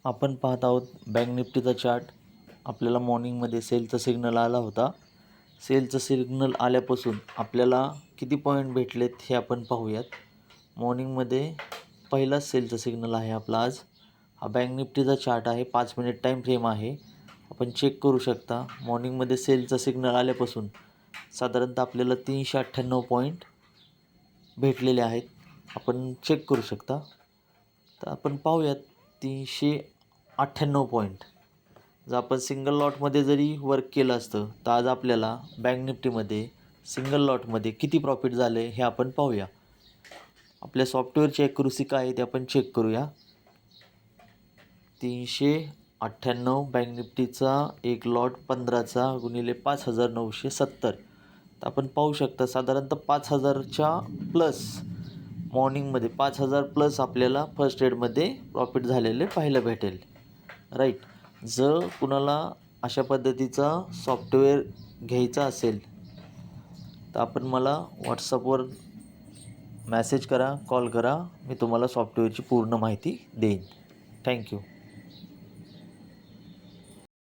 आपण पाहत आहोत बँक निफ्टीचा चार्ट. आपल्याला मॉर्निंगमध्ये सेलचा सिग्नल आला होता. सेलचं सिग्नल आल्यापासून आपल्याला किती पॉईंट भेटलेत हे आपण पाहूयात. मॉर्निंगमध्ये पहिलाच सेलचा सिग्नल आहे आपला आज. हा बँक निफ्टीचा चार्ट आहे, 5 मिनिट टाईम फ्रेम आहे. आपण चेक करू शकता मॉर्निंगमध्ये सेलचा सिग्नल आल्यापासून साधारणतः आपल्याला 398 पॉईंट भेटलेले आहेत. आपण चेक करू शकता. तर आपण पाहूयात 398 पॉईंट. जर आपण सिंगल लॉटमध्ये जरी वर्क केलं असतं तर आज आपल्याला बँक निफ्टीमध्ये सिंगल लॉटमध्ये किती प्रॉफिट झाले हे आपण पाहूया. आपल्या सॉफ्टवेअरची ॲक्युरसी काय आहे ते आपण चेक करूया. 398 बँक निफ्टीचा एक लॉट 15चा गुणिले 5970. तर आपण पाहू शकता साधारणतः 5000च्या प्लस मॉर्निंगमध्ये 5000 प्लस आपल्याला फर्स्ट ट्रेडमध्ये प्रॉफिट झालेले पाहायला भेटेल. राईट. जर कुणाला अशा पद्धतीचा सॉफ्टवेअर घ्यायचा असेल तर आपण मला व्हॉट्सअपवर मेसेज करा, कॉल करा. मी तुम्हाला सॉफ्टवेअरची पूर्ण माहिती देईन. थँक्यू.